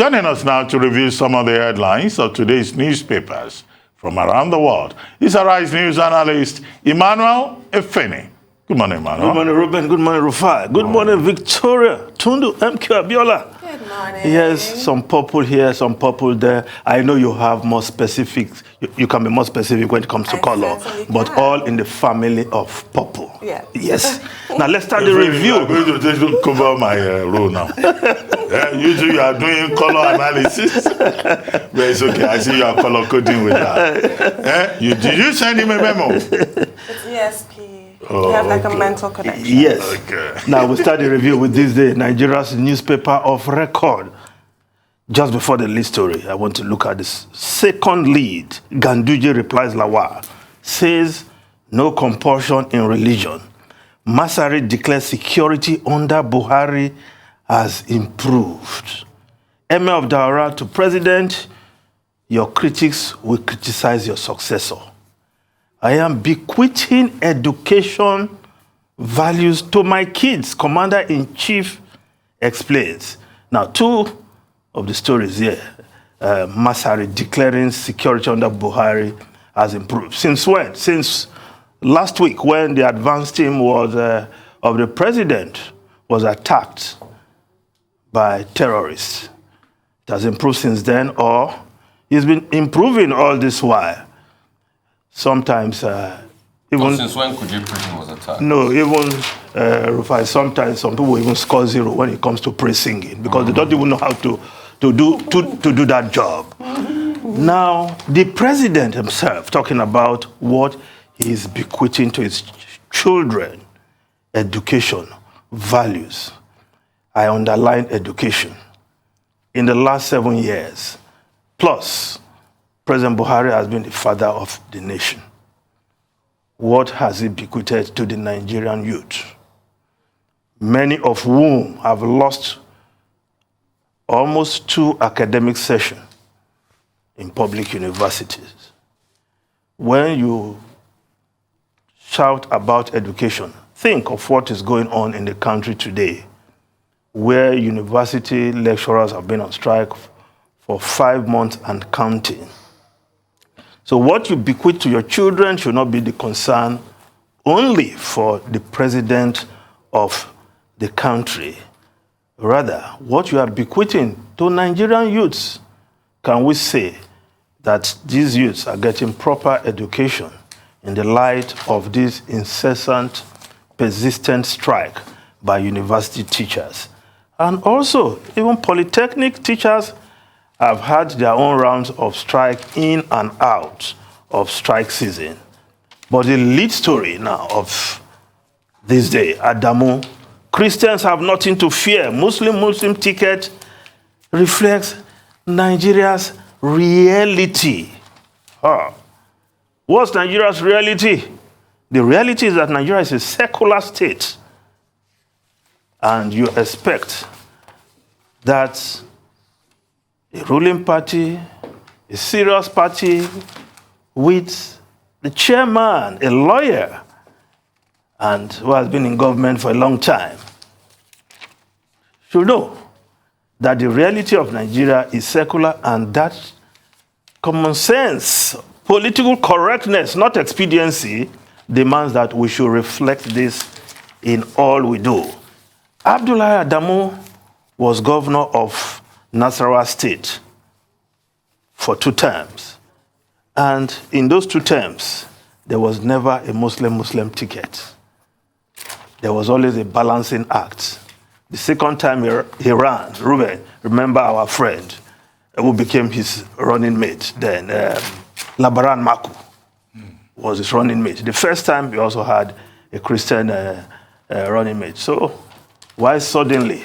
Joining us now to review some of the headlines of today's newspapers from around the world is Arise News analyst Emmanuel Efeni. Good morning, Emmanuel. Good morning, Ruben. Good morning, Rufai. Good morning, Victoria. Tundu, MQ Abiola. Good morning. Yes, some purple here, some purple there. I know you have more specific, you can be more specific when it comes to color, but all in the family of purple. Yeah. Yes. Now let's start the review. I'm going to just cover my role now. Usually you are doing color analysis. But it's okay. I see you are color coding with that. Did you send him a memo? It's ESP. You have like a mental connection. Yes. Okay. Now we start the review with this day, Nigeria's newspaper of record. Just before the lead story, I want to look at this second lead. Ganduje replies Lawal, says no compulsion in religion. Masari declares security under Buhari has improved. Emir of Daura to president, your critics will criticize your successor. I am bequeathing education values to my kids, Commander-in-Chief explains. Now, two of the stories here. Masari declaring security under Buhari has improved. Since when? Since last week, when the advance team was, of the president was attacked by terrorists. It has improved since then, or he's been improving all this while. Sometimes, even... Since when Kuje prison was attacked? No, even, Rufai, sometimes some people even score zero when it comes to praise singing because they don't even know how to do that job. Now, the president himself talking about what he's bequeathing to his children, education, values. I underline education. In the last 7 years, plus, President Buhari has been the father of the nation. What has he bequeathed to the Nigerian youth? Many of whom have lost almost 2 academic sessions in public universities. When you shout about education, think of what is going on in the country today, where university lecturers have been on strike for 5 months and counting. So what you bequeath to your children should not be the concern only for the president of the country. Rather, what you are bequeathing to Nigerian youths, can we say that these youths are getting proper education in the light of this incessant, persistent strike by university teachers? And also, even polytechnic teachers have had their own rounds of strike in and out of strike season. But the lead story now of this day, Adamu, Christians have nothing to fear. Muslim ticket reflects Nigeria's reality. What's Nigeria's reality? The reality is that Nigeria is a secular state. And you expect that a ruling party, a serious party with the chairman, a lawyer, and who has been in government for a long time, should know that the reality of Nigeria is secular and that common sense, political correctness, not expediency, demands that we should reflect this in all we do. Abdullahi Adamu was governor of Nasarawa State for 2 terms. And in those 2 terms, there was never a Muslim ticket. There was always a balancing act. The second time he ran, Ruben, remember our friend, who became his running mate then, Labaran Maku was his running mate. The first time he also had a Christian running mate. So why suddenly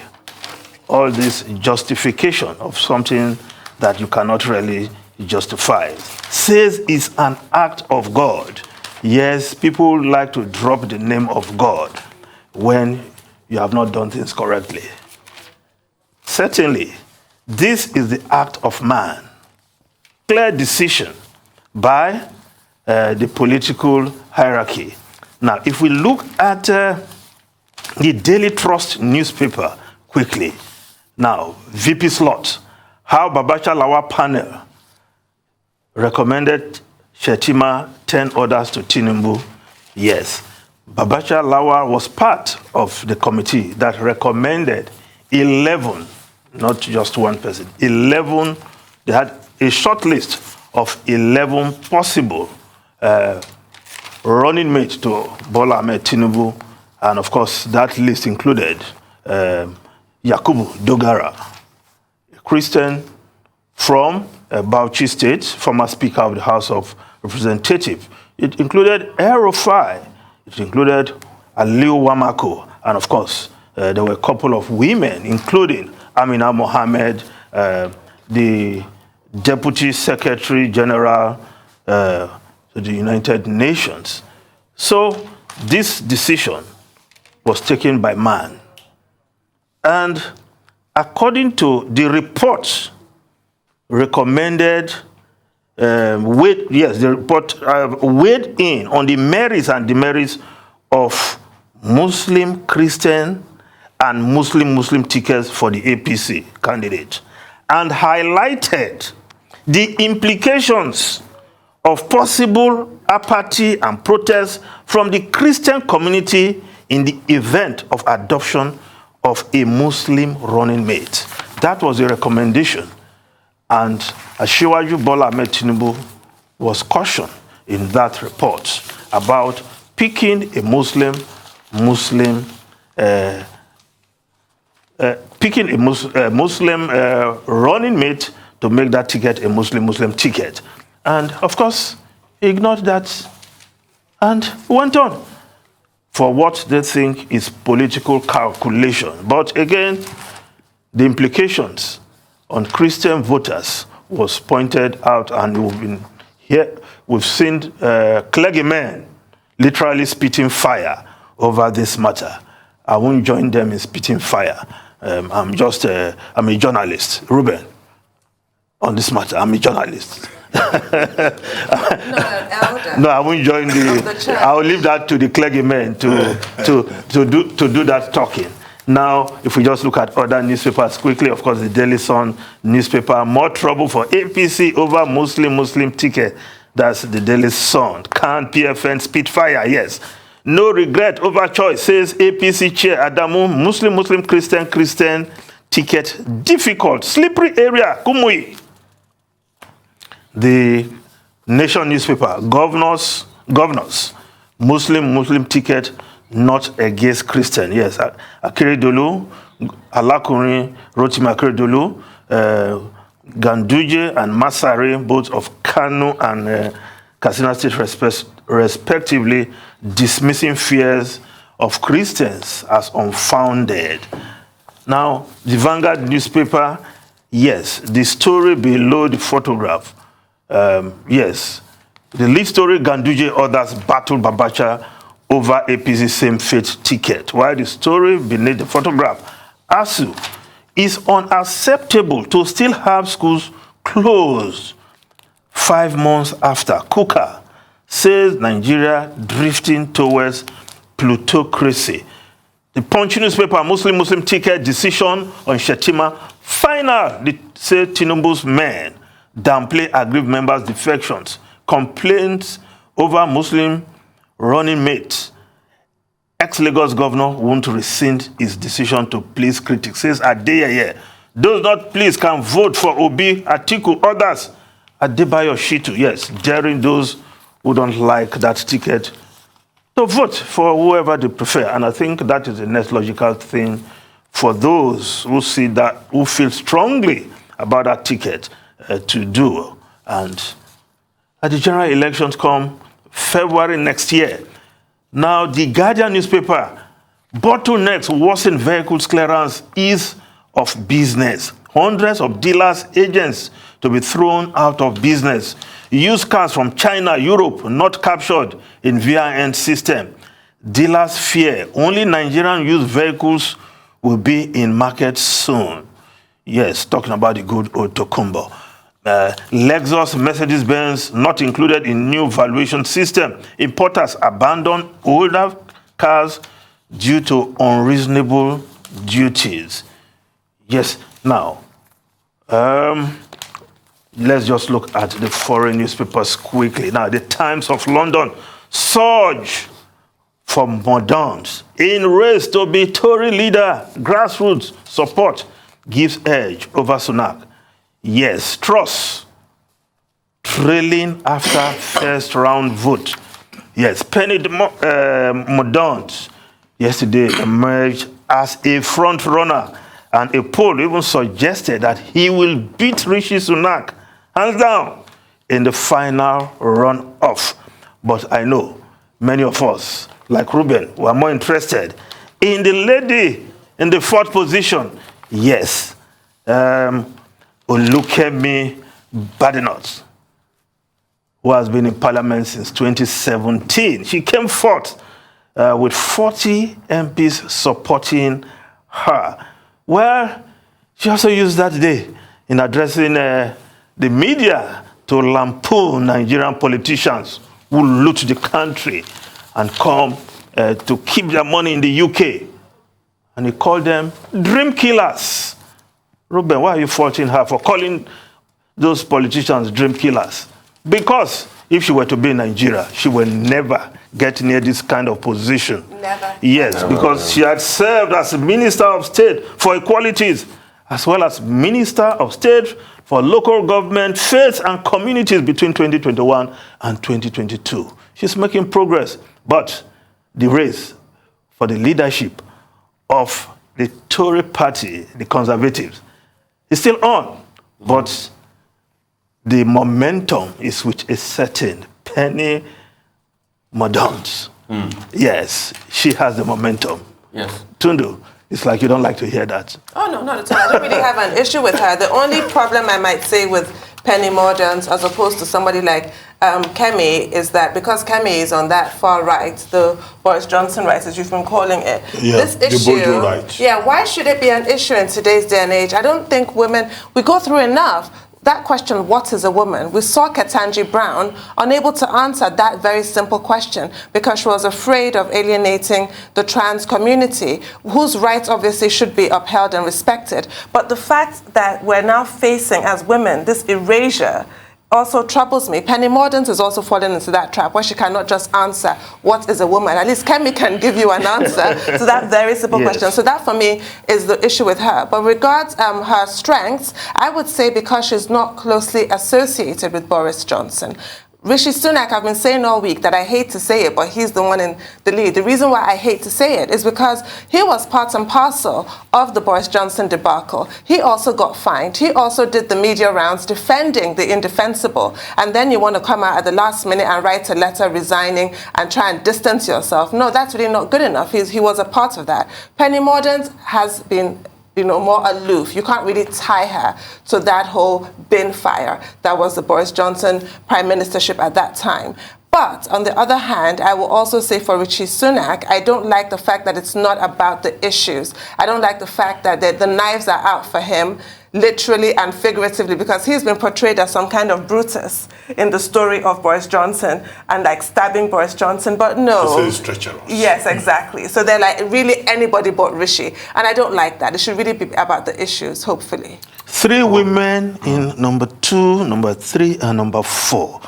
all this justification of something that you cannot really justify? Says it's an act of God. Yes, people like to drop the name of God when you have not done things correctly. Certainly, this is the act of man. Clear decision by the political hierarchy. Now, if we look at the Daily Trust newspaper quickly, now, VP slot, how Babacha Lawa panel recommended Shetima 10 others to Tinubu. Yes, Babacha Lawa was part of the committee that recommended 11, not just one person, 11. They had a short list of 11 possible running mates to Bola Ahmed Tinubu. And of course, that list included Yakubu Dogara, a Christian from Bauchi State, former Speaker of the House of Representatives. It included El-Rufai, it included Aliu Wamako, and of course, there were a couple of women, including Amina Mohammed, the Deputy Secretary General to the United Nations. So this decision was taken by man. And according to the report recommended, the report weighed in on the merits and demerits of Muslim, Christian, and Muslim tickets for the APC candidate, and highlighted the implications of possible apathy and protest from the Christian community in the event of adoption of a Muslim running mate. That was a recommendation. And Asiwaju Bola Ahmed Tinubu was cautioned in that report about picking a Muslim running mate to make that ticket a Muslim ticket. And of course, he ignored that and went on for what they think is political calculation. But again, the implications on Christian voters was pointed out, and we've seen clergymen literally spitting fire over this matter. I won't join them in spitting fire. I'm a journalist. Ruben, on this matter, I'm a journalist. No, an elder. No, I won't join I will leave that to the clergymen to do that talking. Now, if we just look at other newspapers quickly, of course, the Daily Sun newspaper, more trouble for APC over Muslim ticket. That's the Daily Sun. Can PFN spitfire? Yes. No regret over choice, says APC chair Adamu. Muslim, Christian ticket difficult. Slippery area, Kumui. The Nation newspaper, governors, Muslim ticket not against Christian. Yes, Akeredolu, Alakunrin, Rotimi Akeredolu, Ganduje and Masari, both of Kano and Katsina State respectively, dismissing fears of Christians as unfounded. Now, the Vanguard newspaper, yes, the story below the photograph, yes, the lead story, Ganduje others battle Babacha over APC same fate ticket, while the story beneath the photograph, ASU, is unacceptable to still have schools closed 5 months after. Kuka says Nigeria drifting towards plutocracy. The Punch newspaper, Muslim ticket decision on Shetima final. They say Tinubu's men downplay aggrieved members' defections. Complaints over Muslim running mate. Ex-Lagos governor won't rescind his decision to please critics. Says Adeyeye, those not pleased can vote for Obi, Atiku, others. Adebayo Shitu, yes, daring those who don't like that ticket to vote for whoever they prefer. And I think that is the next logical thing for those who see that, who feel strongly about that ticket to do. And as the general elections come February next year, now the Guardian newspaper, bottlenecks worsen vehicles clearance, ease of business. Hundreds of dealers, agents to be thrown out of business. Used cars from China, Europe, not captured in VIN system. Dealers fear only Nigerian used vehicles will be in market soon. Yes, talking about the good old Tokumbo. Lexus, Mercedes-Benz not included in new valuation system. Importers abandon older cars due to unreasonable duties. Yes, now, Let's just look at the foreign newspapers quickly. Now, the Times of London surge for Mordaunt in race to be Tory leader. Grassroots support gives edge over Sunak. Yes, Truss trailing after first round vote. Yes, Penny Mordaunt yesterday emerged as a front runner, and a poll even suggested that he will beat Rishi Sunak hands down in the final run-off. But I know many of us, like Ruben, were more interested in the lady in the fourth position. Yes, Olukemi Badenoch, who has been in parliament since 2017. She came forth with 40 MPs supporting her. Well, she also used that day in addressing the media to lampoon Nigerian politicians who loot the country and come to keep their money in the UK. And he called them dream killers. Ruben, why are you faulting her for calling those politicians dream killers? Because if she were to be in Nigeria, she will never get near this kind of position. Never. Yes, because she had served as Minister of State for Equalities, as well as Minister of State for Local Government, Faith and Communities between 2021 and 2022. She's making progress, but the race for the leadership of the Tory party, the Conservatives, is still on. But the momentum is with a certain Penny Mordaunt. Yes, she has the momentum. Yes. Tundu, it's like you don't like to hear that. Oh, no, not at all. I don't really have an issue with her. The only problem I might say with Penny Mordaunt, as opposed to somebody like Kemi, is that because Kemi is on that far right, the Boris Johnson right, as you've been calling it, Yeah, this the issue, Bojo right. yeah, why should it be an issue in today's day and age? I don't think women, we go through enough. That question, what is a woman? We saw Ketanji Brown unable to answer that very simple question because she was afraid of alienating the trans community, whose rights obviously should be upheld and respected. But the fact that we're now facing as women this erasure also troubles me. Penny Mordaunt has also fallen into that trap where she cannot just answer, what is a woman? At least Kemi can give you an answer to that very simple question. So that for me is the issue with her. But regards her strengths, I would say because she's not closely associated with Boris Johnson. Rishi Sunak, I've been saying all week that I hate to say it, but he's the one in the lead. The reason why I hate to say it is because he was part and parcel of the Boris Johnson debacle. He also got fined. He also did the media rounds defending the indefensible. And then you want to come out at the last minute and write a letter resigning and try and distance yourself. No, that's really not good enough. He was a part of that. Penny Mordaunt has been more aloof. You can't really tie her to that whole bin fire that was the Boris Johnson prime ministership at that time. But on the other hand, I will also say for Rishi Sunak, I don't like the fact that it's not about the issues. I don't like the fact that the knives are out for him, literally and figuratively, because he's been portrayed as some kind of Brutus in the story of Boris Johnson and like stabbing Boris Johnson, but no. This is treacherous. Yes, exactly. So they're like really anybody but Rishi. And I don't like that. It should really be about the issues, hopefully. 3 women in number 2, number 3, and number 4.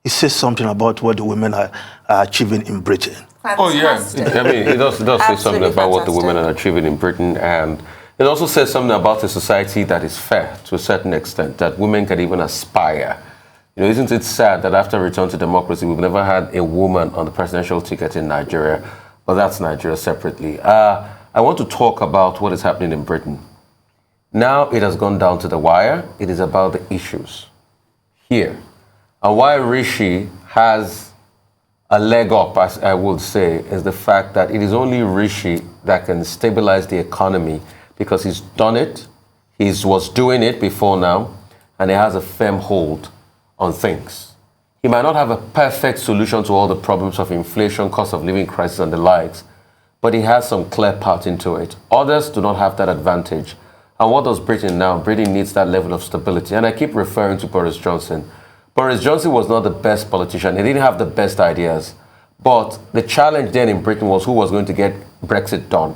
It says something about what the women are achieving in Britain. Fantastic. Oh, yeah. I mean, it does say something about what the women are achieving in Britain, and it also says something about a society that is fair to a certain extent, that women can even aspire. You know, isn't it sad that after return to democracy, we've never had a woman on the presidential ticket in Nigeria? But that's Nigeria separately. I want to talk about what is happening in Britain. Now it has gone down to the wire. It is about the issues here. And why Rishi has a leg up, as I would say, is the fact that it is only Rishi that can stabilize the economy because he's done it, he was doing it before now, and he has a firm hold on things. He might not have a perfect solution to all the problems of inflation, cost of living crisis, and the likes, but he has some clear path into it. Others do not have that advantage. And what does Britain now? Britain needs that level of stability. And I keep referring to Boris Johnson. Boris Johnson was not the best politician. He didn't have the best ideas. But the challenge then in Britain was who was going to get Brexit done.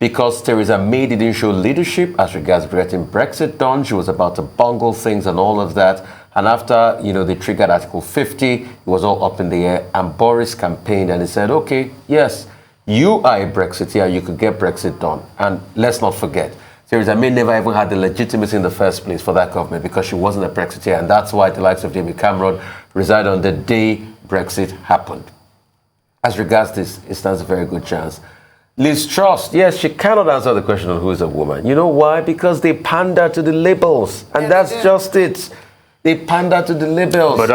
because Theresa May didn't show leadership as regards getting Brexit done. She was about to bungle things and all of that. And after, they triggered Article 50, it was all up in the air. And Boris campaigned and he said, okay, yes, you are a Brexiteer, you could get Brexit done. And let's not forget, Theresa May never even had the legitimacy in the first place for that government because she wasn't a Brexiteer. And that's why the likes of David Cameron resided on the day Brexit happened. As regards this, it stands a very good chance. Liz Truss, yes, she cannot answer the question on who is a woman. You know why? Because they pander to the labels. And that's just it. They pander to the labels. But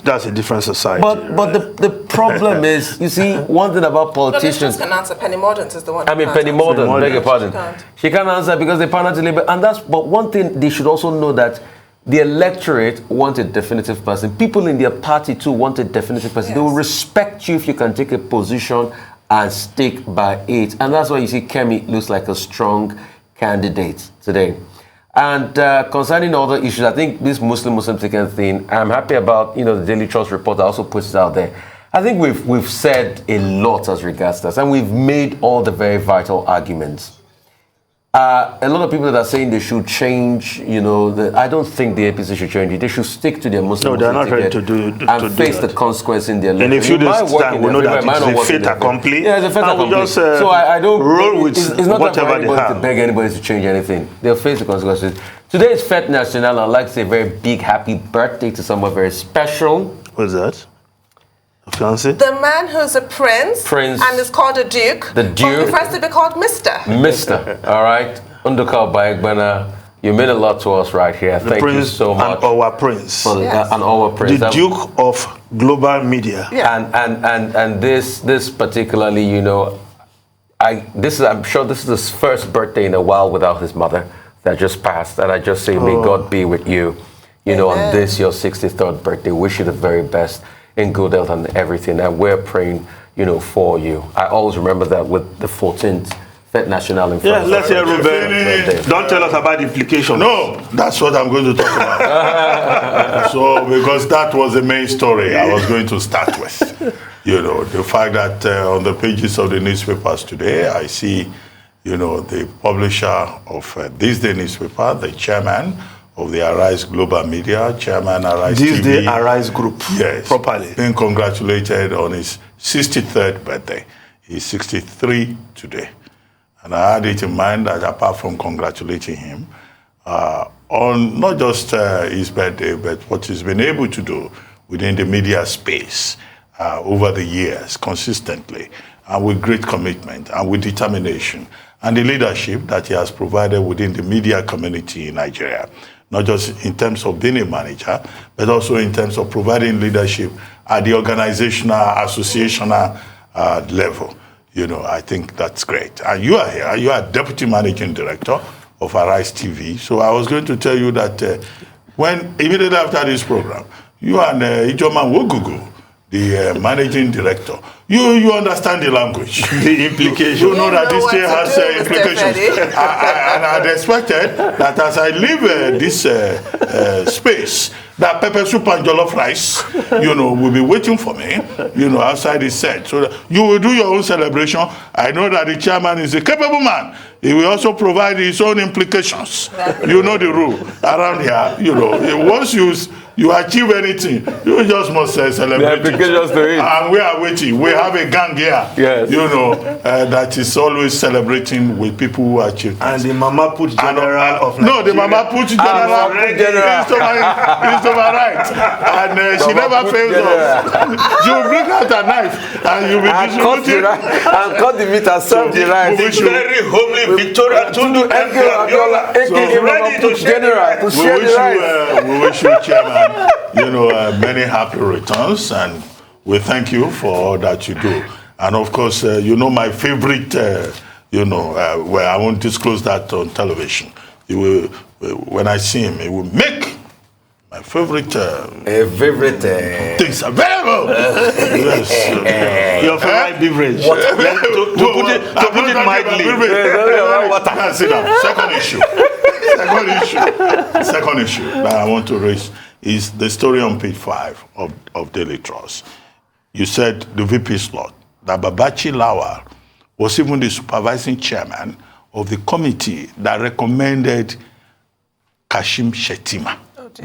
that's a different society. But the problem is, you see, one thing about politicians... No, can answer. Penny Mordaunt is the one. I mean, Penny Mordaunt, beg your pardon. She can't answer because they pander to the label. But one thing they should also know that the electorate want a definitive person. People in their party too want a definitive person. Yes. They will respect you if you can take a position and stick by it. And that's why you see Kemi looks like a strong candidate today. And concerning other issues, I think this Muslim ticket thing, I'm happy about, the Daily Trust report that also puts it out there. I think we've said a lot as regards this, and we've made all the very vital arguments. A lot of people that are saying they should change, I don't think the APC should change it. They should stick to their Muslim they're not ready to face the consequence in their election. In a few days' time, we know that it's a fait accompli. Yeah, it's a fait accompli. So I don't roll with it's not whatever they have. To beg anybody to change anything. They'll face the consequences. Today is Fête Nationale. I'd like to say a very big happy birthday to someone very special. What's that? A fiancé? The man who's a prince and is called a duke. The duke. But prefers to be called Mr. Mr. All right. Undukal Baigbana, you mean a lot to us right here. Thank you so much. And our prince. Yes. And our prince. The Duke of Global Media. Yeah. And this particularly, I'm sure this is his first birthday in a while without his mother that just passed. And I just say, may God be with you, on this, your 63rd birthday. Wish you the very best in good health and everything. And we're praying, for you. I always remember that with the 14th Fête Nationale in France. Yeah, let's hear Ruben. Don't tell us about the implications. No, that's what I'm going to talk about. So, because that was the main story I was going to start with. The fact that on the pages of the newspapers today, I see, the publisher of this day newspaper, the chairman of the Arise Global Media, chairman Arise this TV. Day Arise Group, yes, properly. Being congratulated on his 63rd birthday. He's 63 today. And I had it in mind that apart from congratulating him on not just his birthday, but what he's been able to do within the media space over the years, consistently, and with great commitment and with determination, and the leadership that he has provided within the media community in Nigeria, not just in terms of being a manager, but also in terms of providing leadership at the organizational, associational level. I think that's great. And you are here. You are Deputy Managing Director of Arise TV. So I was going to tell you that immediately after this program, you and Ijoman Wogugu, the Managing Director, you understand the language, the implications. You know that this year has implications. And I had expected that as I leave this space, that pepper soup and jollof rice, will be waiting for me, outside the set. So that you will do your own celebration. I know that the chairman is a capable man. He will also provide his own implications. You know the rule around here. Once you achieve anything, you just must celebrate it. And we are waiting. We have a gang here, yes. That is always celebrating with people who achieve things. And the Mama Put General of Nigeria. No, the Mama Put General is to my right. And she never fails us. She will bring out a knife and you'll be distributing. And cut the meat and serve the rice. It's very homely Victoria Tundu ready to General to share the rice. We wish you, Chairman, many happy returns, and we thank you for all that you do. And of course, my favorite, where I won't disclose that on television. When I see him, he will make my favorite things available. Yes. Your favorite beverage. To put it mildly. Sit down. Second issue that I want to raise is the story on page 5 of Daily Trust. You said the VP slot, that Babachi Lawal was even the supervising chairman of the committee that recommended Kashim Shettima.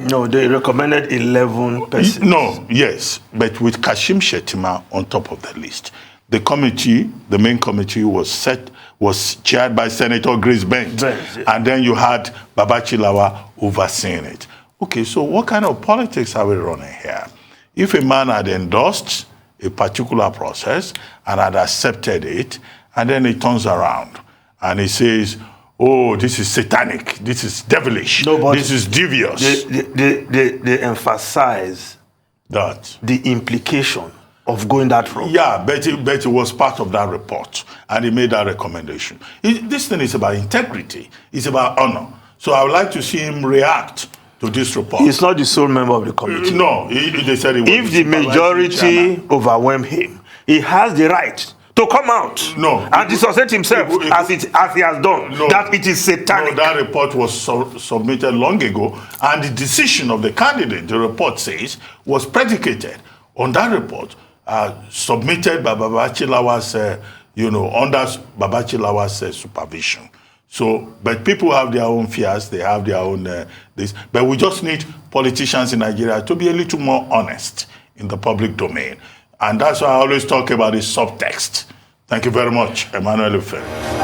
No, they recommended 11 persons. No, yes, but with Kashim Shettima on top of the list. The committee, the main committee was chaired by Senator Grace Benz. And then you had Babachi Lawa overseeing it. Okay, so what kind of politics are we running here? If a man had endorsed a particular process and had accepted it, and then he turns around and he says, oh, this is satanic, this is devilish, this is devious. They emphasize that the implication of going that route. Yeah, but it was part of that report, and he made that recommendation. This thing is about integrity. It's about honor. So I would like to see him react to this report. He's not the sole member of the committee. No, they said he was. If the majority overwhelm him, he has the right to come out and dissociate himself as he has done. That it is satanic. No, that report was submitted long ago, and the decision of the candidate, the report says, was predicated on that report. Submitted by Babachi Lawa's, under Babachi Lawa's supervision. So, but people have their own fears, they have their own this. But we just need politicians in Nigeria to be a little more honest in the public domain. And that's why I always talk about the subtext. Thank you very much, Emmanuel Ufe.